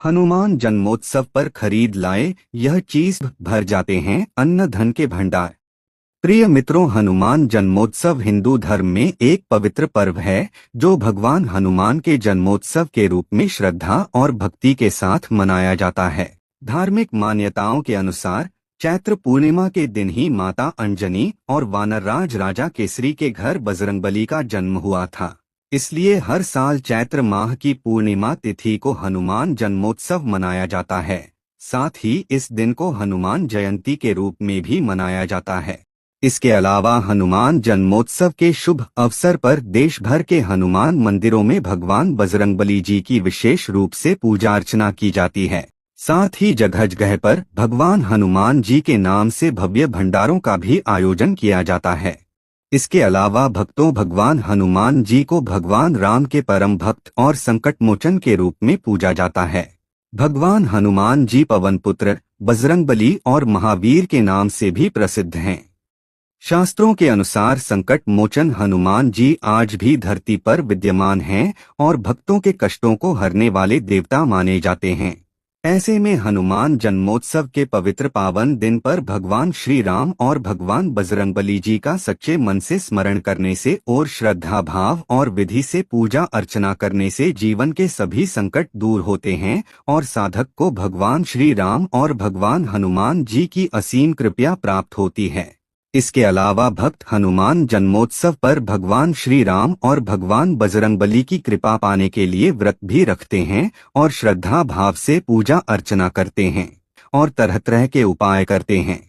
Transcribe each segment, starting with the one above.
हनुमान जन्मोत्सव पर खरीद लाए यह चीज भर जाते हैं अन्न धन के भंडार। प्रिय मित्रों, हनुमान जन्मोत्सव हिंदू धर्म में एक पवित्र पर्व है जो भगवान हनुमान के जन्मोत्सव के रूप में श्रद्धा और भक्ति के साथ मनाया जाता है। धार्मिक मान्यताओं के अनुसार चैत्र पूर्णिमा के दिन ही माता अंजनी और वानरराज राजा केसरी के घर बजरंगबली का जन्म हुआ था। इसलिए हर साल चैत्र माह की पूर्णिमा तिथि को हनुमान जन्मोत्सव मनाया जाता है। साथ ही इस दिन को हनुमान जयंती के रूप में भी मनाया जाता है। इसके अलावा हनुमान जन्मोत्सव के शुभ अवसर पर देश भर के हनुमान मंदिरों में भगवान बजरंगबली जी की विशेष रूप से पूजा अर्चना की जाती है। साथ ही जगह जगह पर भगवान हनुमान जी के नाम से भव्य भंडारों का भी आयोजन किया जाता है। इसके अलावा भक्तों भगवान हनुमान जी को भगवान राम के परम भक्त और संकट मोचन के रूप में पूजा जाता है। भगवान हनुमान जी पवन पुत्र, बजरंगबली और महावीर के नाम से भी प्रसिद्ध हैं। शास्त्रों के अनुसार संकट मोचन हनुमान जी आज भी धरती पर विद्यमान हैं और भक्तों के कष्टों को हरने वाले देवता माने जाते हैं। ऐसे में हनुमान जन्मोत्सव के पवित्र पावन दिन पर भगवान श्री राम और भगवान बजरंगबली जी का सच्चे मन से स्मरण करने से और श्रद्धा भाव और विधि से पूजा अर्चना करने से जीवन के सभी संकट दूर होते हैं और साधक को भगवान श्री राम और भगवान हनुमान जी की असीम कृपा प्राप्त होती है। इसके अलावा भक्त हनुमान जन्मोत्सव पर भगवान श्री राम और भगवान बजरंगबली की कृपा पाने के लिए व्रत भी रखते हैं और श्रद्धा भाव से पूजा अर्चना करते हैं और तरह तरह के उपाय करते हैं।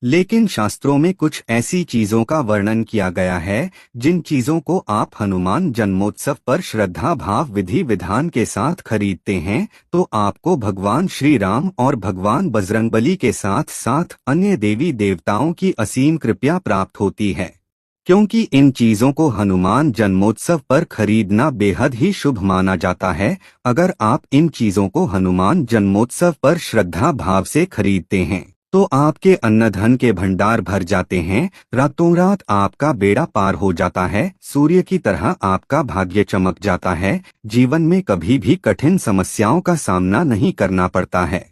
लेकिन शास्त्रों में कुछ ऐसी चीजों का वर्णन किया गया है जिन चीजों को आप हनुमान जन्मोत्सव पर श्रद्धा भाव विधि विधान के साथ खरीदते हैं तो आपको भगवान श्री राम और भगवान बजरंगबली के साथ साथ अन्य देवी देवताओं की असीम कृपा प्राप्त होती है। क्योंकि इन चीजों को हनुमान जन्मोत्सव पर खरीदना बेहद ही शुभ माना जाता है। अगर आप इन चीजों को हनुमान जन्मोत्सव पर श्रद्धा भाव से खरीदते हैं तो आपके अन्न धन के भंडार भर जाते हैं, रातों रात आपका बेड़ा पार हो जाता है, सूर्य की तरह आपका भाग्य चमक जाता है, जीवन में कभी भी कठिन समस्याओं का सामना नहीं करना पड़ता है।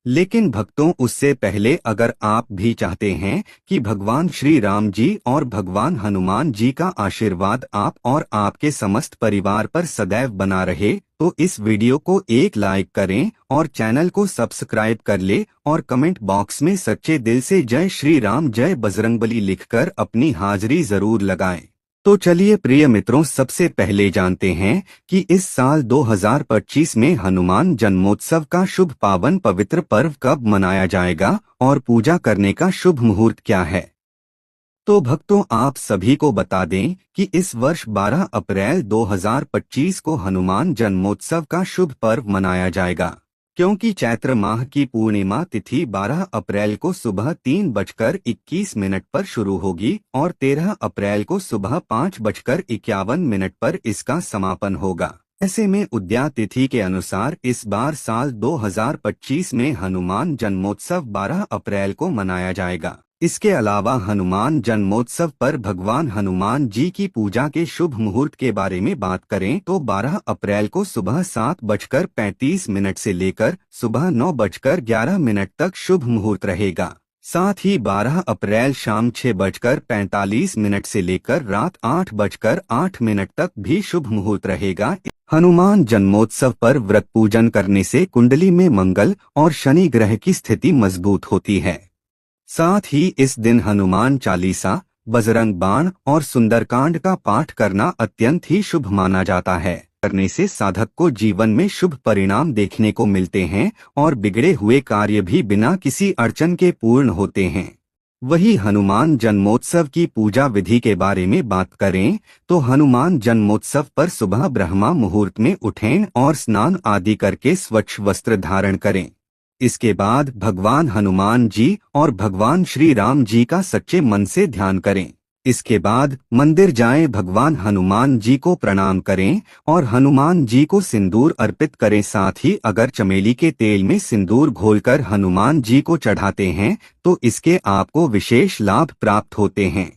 लेकिन भक्तों, उससे पहले अगर आप भी चाहते हैं कि भगवान श्री राम जी और भगवान हनुमान जी का आशीर्वाद आप और आपके समस्त परिवार पर सदैव बना रहे तो इस वीडियो को एक लाइक करें और चैनल को सब्सक्राइब कर ले और कमेंट बॉक्स में सच्चे दिल से जय श्री राम जय बजरंगबली लिखकर अपनी हाजिरी जरूर लगाएं। तो चलिए प्रिय मित्रों, सबसे पहले जानते हैं कि इस साल 2025 में हनुमान जन्मोत्सव का शुभ पावन पवित्र पर्व कब मनाया जाएगा और पूजा करने का शुभ मुहूर्त क्या है। तो भक्तों, आप सभी को बता दें कि इस वर्ष 12 अप्रैल 2025 को हनुमान जन्मोत्सव का शुभ पर्व मनाया जाएगा। क्योंकि चैत्र माह की पूर्णिमा तिथि 12 अप्रैल को सुबह 3:21 पर शुरू होगी और 13 अप्रैल को सुबह 5:51 पर इसका समापन होगा। ऐसे में उदया तिथि के अनुसार इस बार साल 2025 में हनुमान जन्मोत्सव 12 अप्रैल को मनाया जाएगा। इसके अलावा हनुमान जन्मोत्सव पर भगवान हनुमान जी की पूजा के शुभ मुहूर्त के बारे में बात करें तो 12 अप्रैल को सुबह 7:35 से लेकर सुबह 9:11 तक शुभ मुहूर्त रहेगा। साथ ही 12 अप्रैल शाम 6:45 से लेकर रात 8:08 तक भी शुभ मुहूर्त रहेगा। हनुमान जन्मोत्सव पर व्रत पूजन करने से कुंडली में मंगल और शनि ग्रह की स्थिति मजबूत होती है। साथ ही इस दिन हनुमान चालीसा, बजरंग बाण और सुंदरकांड का पाठ करना अत्यंत ही शुभ माना जाता है। करने से साधक को जीवन में शुभ परिणाम देखने को मिलते हैं और बिगड़े हुए कार्य भी बिना किसी अड़चन के पूर्ण होते हैं। वही हनुमान जन्मोत्सव की पूजा विधि के बारे में बात करें तो हनुमान जन्मोत्सव पर सुबह ब्रह्मा मुहूर्त में उठें और स्नान आदि करके स्वच्छ वस्त्र धारण करें। इसके बाद भगवान हनुमान जी और भगवान श्री राम जी का सच्चे मन से ध्यान करें। इसके बाद मंदिर जाएं, भगवान हनुमान जी को प्रणाम करें और हनुमान जी को सिंदूर अर्पित करें। साथ ही अगर चमेली के तेल में सिंदूर घोलकर हनुमान जी को चढ़ाते हैं तो इसके आपको विशेष लाभ प्राप्त होते हैं।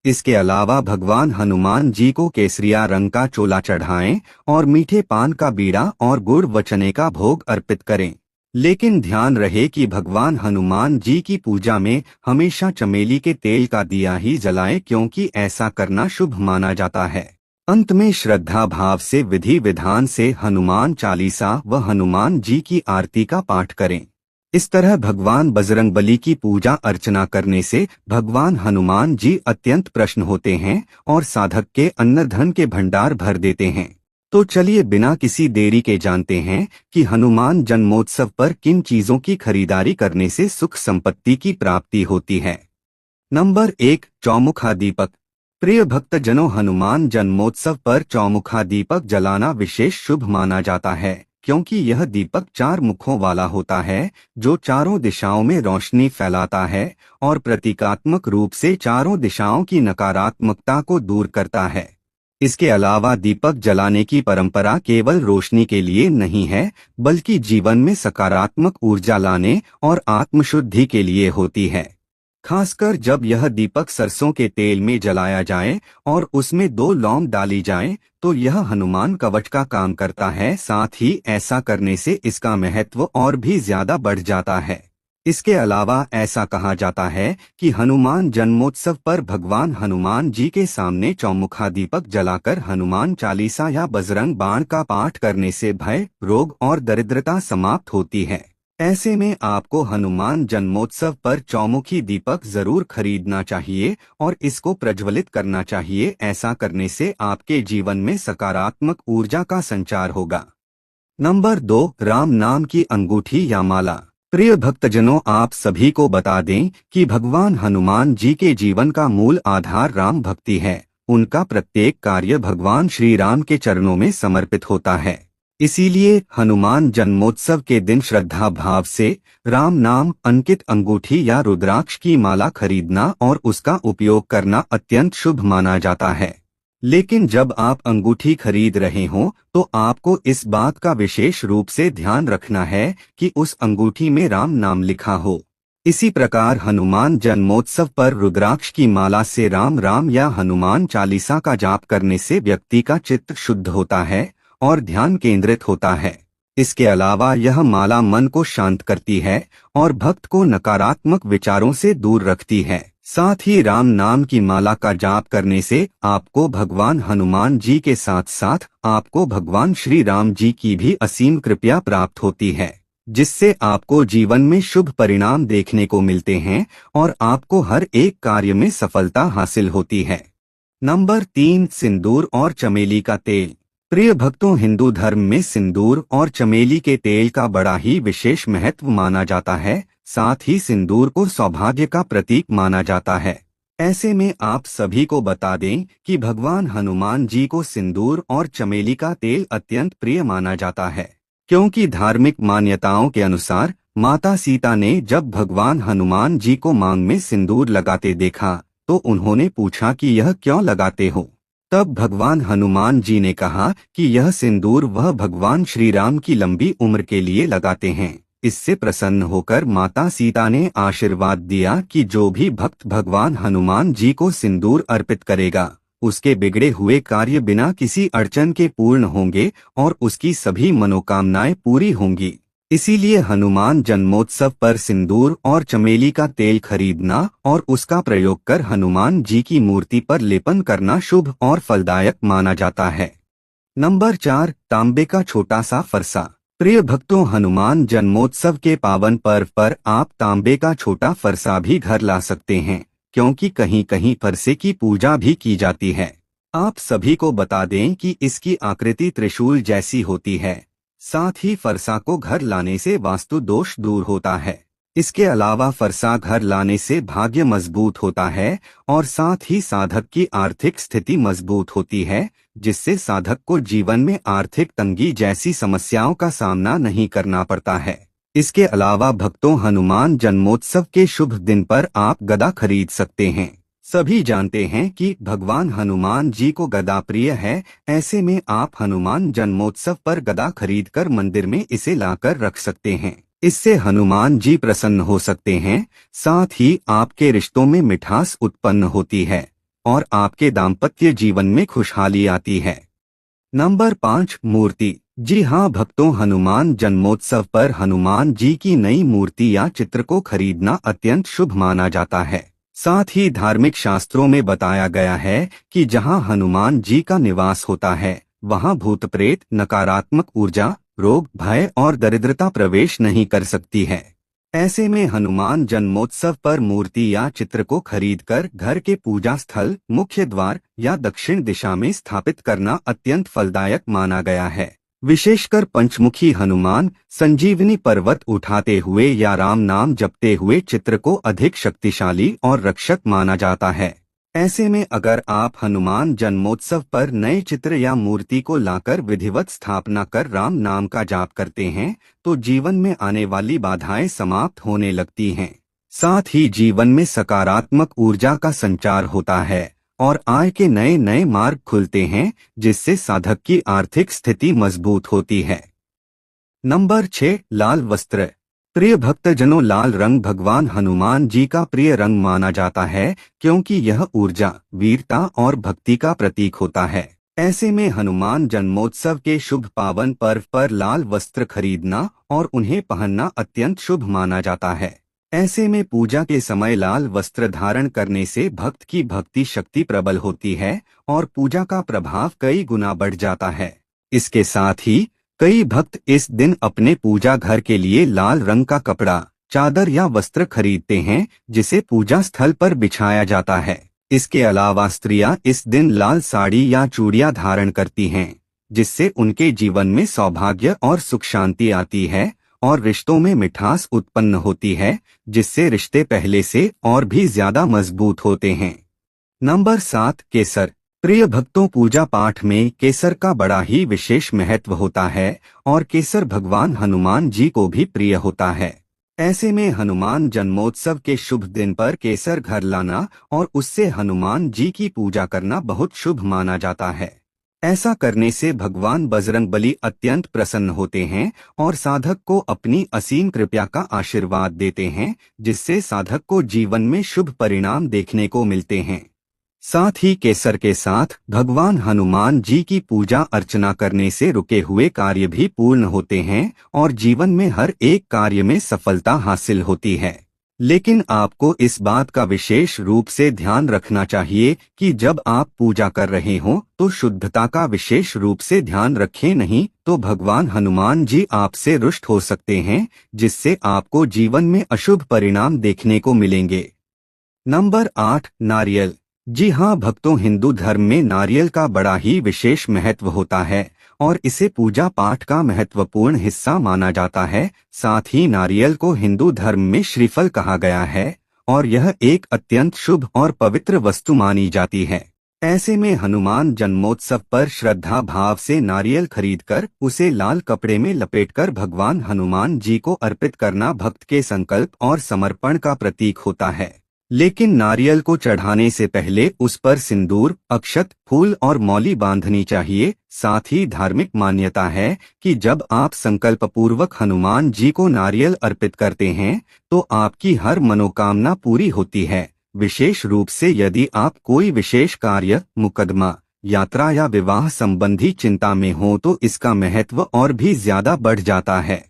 इसके अलावा भगवान हनुमान जी को केसरिया रंग का चोला चढ़ाएं और मीठे पान का बीड़ा और गुड़ व चने का भोग अर्पित करें। लेकिन ध्यान रहे कि भगवान हनुमान जी की पूजा में हमेशा चमेली के तेल का दिया ही जलाएं, क्योंकि ऐसा करना शुभ माना जाता है। अंत में श्रद्धा भाव से विधि विधान से हनुमान चालीसा व हनुमान जी की आरती का पाठ करें। इस तरह भगवान बजरंगबली की पूजा अर्चना करने से भगवान हनुमान जी अत्यंत प्रसन्न होते हैं और साधक के अन्न धन के भंडार भर देते हैं। तो चलिए बिना किसी देरी के जानते हैं कि हनुमान जन्मोत्सव पर किन चीजों की खरीदारी करने से सुख संपत्ति की प्राप्ति होती है। नंबर 1, चौमुखा दीपक। प्रिय भक्तजनों, हनुमान जन्मोत्सव पर चौमुखा दीपक जलाना विशेष शुभ माना जाता है, क्योंकि यह दीपक 4 मुखों वाला होता है जो चारों दिशाओं में रोशनी फैलाता है और प्रतीकात्मक रूप से चारों दिशाओं की नकारात्मकता को दूर करता है। इसके अलावा दीपक जलाने की परंपरा केवल रोशनी के लिए नहीं है, बल्कि जीवन में सकारात्मक ऊर्जा लाने और आत्मशुद्धि के लिए होती है। खासकर जब यह दीपक सरसों के तेल में जलाया जाए और उसमें 2 लौंग डाली जाए तो यह हनुमान कवच का काम करता है। साथ ही ऐसा करने से इसका महत्व और भी ज्यादा बढ़ जाता है। इसके अलावा ऐसा कहा जाता है कि हनुमान जन्मोत्सव पर भगवान हनुमान जी के सामने चौमुखा दीपक जलाकर हनुमान चालीसा या बजरंग बाण का पाठ करने से भय, रोग और दरिद्रता समाप्त होती है। ऐसे में आपको हनुमान जन्मोत्सव पर चौमुखी दीपक जरूर खरीदना चाहिए और इसको प्रज्वलित करना चाहिए। ऐसा करने से आपके जीवन में सकारात्मक ऊर्जा का संचार होगा। नंबर 2, राम नाम की अंगूठी या माला। प्रिय भक्तजनों, आप सभी को बता दें कि भगवान हनुमान जी के जीवन का मूल आधार राम भक्ति है। उनका प्रत्येक कार्य भगवान श्री राम के चरणों में समर्पित होता है। इसीलिए हनुमान जन्मोत्सव के दिन श्रद्धा भाव से राम नाम अंकित अंगूठी या रुद्राक्ष की माला खरीदना और उसका उपयोग करना अत्यंत शुभ माना जाता है। लेकिन जब आप अंगूठी खरीद रहे हों तो आपको इस बात का विशेष रूप से ध्यान रखना है कि उस अंगूठी में राम नाम लिखा हो। इसी प्रकार हनुमान जन्मोत्सव पर रुद्राक्ष की माला से राम राम या हनुमान चालीसा का जाप करने से व्यक्ति का चित्त शुद्ध होता है और ध्यान केंद्रित होता है। इसके अलावा यह माला मन को शांत करती है और भक्त को नकारात्मक विचारों से दूर रखती है। साथ ही राम नाम की माला का जाप करने से आपको भगवान हनुमान जी के साथ साथ आपको भगवान श्री राम जी की भी असीम कृपा प्राप्त होती है, जिससे आपको जीवन में शुभ परिणाम देखने को मिलते हैं और आपको हर एक कार्य में सफलता हासिल होती है। नंबर 3, सिंदूर और चमेली का तेल। प्रिय भक्तों, हिंदू धर्म में सिंदूर और चमेली के तेल का बड़ा ही विशेष महत्व माना जाता है। साथ ही सिंदूर को सौभाग्य का प्रतीक माना जाता है। ऐसे में आप सभी को बता दें कि भगवान हनुमान जी को सिंदूर और चमेली का तेल अत्यंत प्रिय माना जाता है, क्योंकि धार्मिक मान्यताओं के अनुसार माता सीता ने जब भगवान हनुमान जी को मांग में सिंदूर लगाते देखा तो उन्होंने पूछा कि यह क्यों लगाते हो। तब भगवान हनुमान जी ने कहा कि यह सिंदूर वह भगवान श्री राम की लंबी उम्र के लिए लगाते हैं। इससे प्रसन्न होकर माता सीता ने आशीर्वाद दिया कि जो भी भक्त भगवान हनुमान जी को सिंदूर अर्पित करेगा उसके बिगड़े हुए कार्य बिना किसी अड़चन के पूर्ण होंगे और उसकी सभी मनोकामनाएं पूरी होंगी। इसीलिए हनुमान जन्मोत्सव पर सिंदूर और चमेली का तेल खरीदना और उसका प्रयोग कर हनुमान जी की मूर्ति पर लेपन करना शुभ और फलदायक माना जाता है। नंबर 4, तांबे का छोटा सा फरसा। प्रिय भक्तों, हनुमान जन्मोत्सव के पावन पर्व पर आप तांबे का छोटा फरसा भी घर ला सकते हैं, क्योंकि कहीं कहीं फरसे की पूजा भी की जाती है। आप सभी को बता दें कि इसकी आकृति त्रिशूल जैसी होती है। साथ ही फरसा को घर लाने से वास्तु दोष दूर होता है। इसके अलावा फरसा घर लाने से भाग्य मजबूत होता है और साथ ही साधक की आर्थिक स्थिति मजबूत होती है, जिससे साधक को जीवन में आर्थिक तंगी जैसी समस्याओं का सामना नहीं करना पड़ता है। इसके अलावा भक्तों, हनुमान जन्मोत्सव के शुभ दिन पर आप गदा खरीद सकते हैं। सभी जानते हैं कि भगवान हनुमान जी को गदा प्रिय है। ऐसे में आप हनुमान जन्मोत्सव पर गदा खरीदकर मंदिर में इसे लाकर रख सकते हैं। इससे हनुमान जी प्रसन्न हो सकते हैं। साथ ही आपके रिश्तों में मिठास उत्पन्न होती है। और आपके दाम्पत्य जीवन में खुशहाली आती है। नंबर 5, मूर्ति। जी हाँ भक्तों, हनुमान जन्मोत्सव पर हनुमान जी की नई मूर्ति या चित्र को खरीदना अत्यंत शुभ माना जाता है। साथ ही धार्मिक शास्त्रों में बताया गया है कि जहाँ हनुमान जी का निवास होता है वहाँ भूत प्रेत, नकारात्मक ऊर्जा, रोग, भय और दरिद्रता प्रवेश नहीं कर सकती है। ऐसे में हनुमान जन्मोत्सव पर मूर्ति या चित्र को खरीदकर घर के पूजा स्थल, मुख्य द्वार या दक्षिण दिशा में स्थापित करना अत्यंत फलदायक माना गया है। विशेषकर पंचमुखी हनुमान, संजीवनी पर्वत उठाते हुए या राम नाम जपते हुए चित्र को अधिक शक्तिशाली और रक्षक माना जाता है। ऐसे में अगर आप हनुमान जन्मोत्सव पर नए चित्र या मूर्ति को लाकर विधिवत स्थापना कर राम नाम का जाप करते हैं तो जीवन में आने वाली बाधाएं समाप्त होने लगती हैं। साथ ही जीवन में सकारात्मक ऊर्जा का संचार होता है और आय के नए नए मार्ग खुलते हैं, जिससे साधक की आर्थिक स्थिति मजबूत होती है। नंबर 6, लाल वस्त्र। प्रिय भक्तजनों, लाल रंग भगवान हनुमान जी का प्रिय रंग माना जाता है क्योंकि यह ऊर्जा, वीरता और भक्ति का प्रतीक होता है। ऐसे में हनुमान जन्मोत्सव के शुभ पावन पर्व पर लाल वस्त्र खरीदना और उन्हें पहनना अत्यंत शुभ माना जाता है। ऐसे में पूजा के समय लाल वस्त्र धारण करने से भक्त की भक्ति शक्ति प्रबल होती है और पूजा का प्रभाव कई गुना बढ़ जाता है। इसके साथ ही कई भक्त इस दिन अपने पूजा घर के लिए लाल रंग का कपड़ा, चादर या वस्त्र खरीदते हैं जिसे पूजा स्थल पर बिछाया जाता है। इसके अलावा स्त्रियां इस दिन लाल साड़ी या चूड़ियां धारण करती हैं, जिससे उनके जीवन में सौभाग्य और सुख शांति आती है और रिश्तों में मिठास उत्पन्न होती है, जिससे रिश्ते पहले से और भी ज्यादा मजबूत होते हैं। नंबर 7, केसर। प्रिय भक्तों, पूजा पाठ में केसर का बड़ा ही विशेष महत्व होता है और केसर भगवान हनुमान जी को भी प्रिय होता है। ऐसे में हनुमान जन्मोत्सव के शुभ दिन पर केसर घर लाना और उससे हनुमान जी की पूजा करना बहुत शुभ माना जाता है। ऐसा करने से भगवान बजरंगबली अत्यंत प्रसन्न होते हैं और साधक को अपनी असीम कृपा का आशीर्वाद देते हैं, जिससे साधक को जीवन में शुभ परिणाम देखने को मिलते हैं। साथ ही केसर के साथ भगवान हनुमान जी की पूजा अर्चना करने से रुके हुए कार्य भी पूर्ण होते हैं और जीवन में हर एक कार्य में सफलता हासिल होती है। लेकिन आपको इस बात का विशेष रूप से ध्यान रखना चाहिए कि जब आप पूजा कर रहे हों तो शुद्धता का विशेष रूप से ध्यान रखें, नहीं तो भगवान हनुमान जी आपसे रुष्ट हो सकते हैं, जिससे आपको जीवन में अशुभ परिणाम देखने को मिलेंगे। नंबर 8, नारियल। जी हाँ भक्तों, हिंदू धर्म में नारियल का बड़ा ही विशेष महत्व होता है और इसे पूजा पाठ का महत्वपूर्ण हिस्सा माना जाता है। साथ ही नारियल को हिंदू धर्म में श्रीफल कहा गया है और यह एक अत्यंत शुभ और पवित्र वस्तु मानी जाती है। ऐसे में हनुमान जन्मोत्सव पर श्रद्धा भाव से नारियल खरीदकर उसे लाल कपड़े में लपेटकर भगवान हनुमान जी को अर्पित करना भक्त के संकल्प और समर्पण का प्रतीक होता है। लेकिन नारियल को चढ़ाने से पहले उस पर सिंदूर, अक्षत, फूल और मौली बांधनी चाहिए। साथ ही धार्मिक मान्यता है कि जब आप संकल्प पूर्वक हनुमान जी को नारियल अर्पित करते हैं तो आपकी हर मनोकामना पूरी होती है। विशेष रूप से यदि आप कोई विशेष कार्य, मुकदमा, यात्रा या विवाह संबंधी चिंता में हो तो इसका महत्व और भी ज्यादा बढ़ जाता है।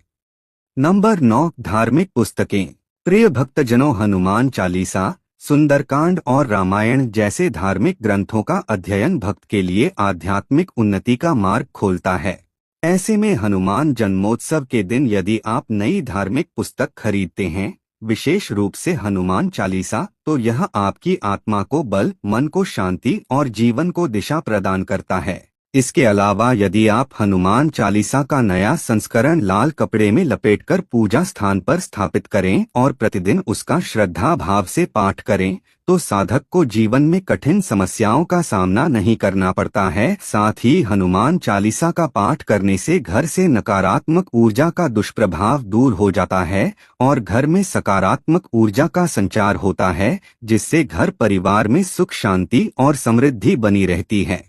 नंबर 9, धार्मिक पुस्तकें। प्रिय भक्तजनों, हनुमान चालीसा, सुंदरकांड और रामायण जैसे धार्मिक ग्रंथों का अध्ययन भक्त के लिए आध्यात्मिक उन्नति का मार्ग खोलता है। ऐसे में हनुमान जन्मोत्सव के दिन यदि आप नई धार्मिक पुस्तक खरीदते हैं, विशेष रूप से हनुमान चालीसा, तो यह आपकी आत्मा को बल, मन को शांति और जीवन को दिशा प्रदान करता है। इसके अलावा यदि आप हनुमान चालीसा का नया संस्करण लाल कपड़े में लपेटकर पूजा स्थान पर स्थापित करें और प्रतिदिन उसका श्रद्धा भाव से पाठ करें तो साधक को जीवन में कठिन समस्याओं का सामना नहीं करना पड़ता है। साथ ही हनुमान चालीसा का पाठ करने से घर से नकारात्मक ऊर्जा का दुष्प्रभाव दूर हो जाता है और घर में सकारात्मक ऊर्जा का संचार होता है, जिससे घर परिवार में सुख शांति और समृद्धि बनी रहती है।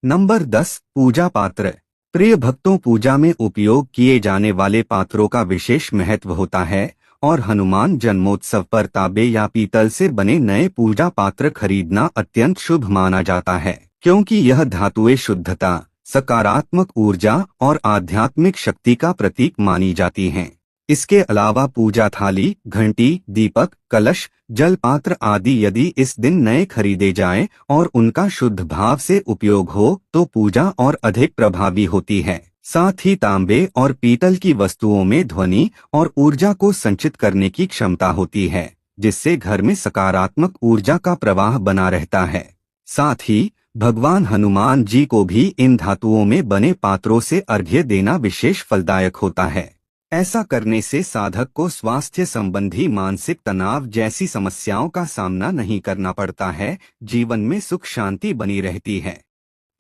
नंबर 10, पूजा पात्र। प्रिय भक्तों, पूजा में उपयोग किए जाने वाले पात्रों का विशेष महत्व होता है और हनुमान जन्मोत्सव पर तांबे या पीतल से बने नए पूजा पात्र खरीदना अत्यंत शुभ माना जाता है, क्योंकि यह धातुएं शुद्धता, सकारात्मक ऊर्जा और आध्यात्मिक शक्ति का प्रतीक मानी जाती हैं। इसके अलावा पूजा थाली, घंटी, दीपक, कलश, जल पात्र आदि यदि इस दिन नए खरीदे जाएं और उनका शुद्ध भाव से उपयोग हो तो पूजा और अधिक प्रभावी होती है। साथ ही तांबे और पीतल की वस्तुओं में ध्वनि और ऊर्जा को संचित करने की क्षमता होती है, जिससे घर में सकारात्मक ऊर्जा का प्रवाह बना रहता है। साथ ही भगवान हनुमान जी को भी इन धातुओं में बने पात्रों से अर्घ्य देना विशेष फलदायक होता है। ऐसा करने से साधक को स्वास्थ्य संबंधी मानसिक तनाव जैसी समस्याओं का सामना नहीं करना पड़ता है, जीवन में सुख शांति बनी रहती है।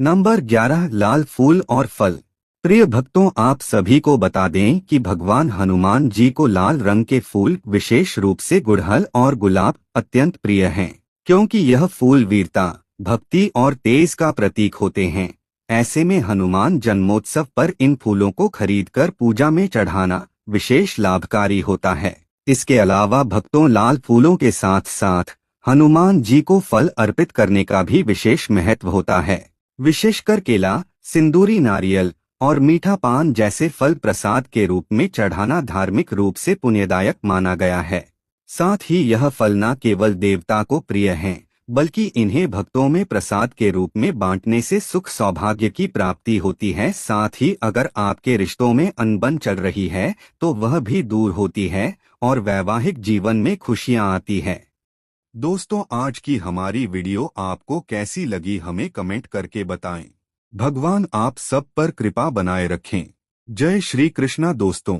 नंबर 11, लाल फूल और फल। प्रिय भक्तों, आप सभी को बता दें कि भगवान हनुमान जी को लाल रंग के फूल, विशेष रूप से गुड़हल और गुलाब, अत्यंत प्रिय हैं, क्योंकि यह फूल वीरता, भक्ति और तेज का प्रतीक होते हैं। ऐसे में हनुमान जन्मोत्सव पर इन फूलों को खरीदकर पूजा में चढ़ाना विशेष लाभकारी होता है। इसके अलावा भक्तों, लाल फूलों के साथ साथ हनुमान जी को फल अर्पित करने का भी विशेष महत्व होता है। विशेषकर केला, सिंदूरी नारियल और मीठा पान जैसे फल प्रसाद के रूप में चढ़ाना धार्मिक रूप से पुण्यदायक माना गया है। साथ ही यह फल न केवल देवता को प्रिय हैं, बल्कि इन्हें भक्तों में प्रसाद के रूप में बांटने से सुख सौभाग्य की प्राप्ति होती है। साथ ही अगर आपके रिश्तों में अनबन चल रही है तो वह भी दूर होती है और वैवाहिक जीवन में खुशियां आती है। दोस्तों, आज की हमारी वीडियो आपको कैसी लगी हमें कमेंट करके बताएं। भगवान आप सब पर कृपा बनाए रखें। जय श्री कृष्णा दोस्तों।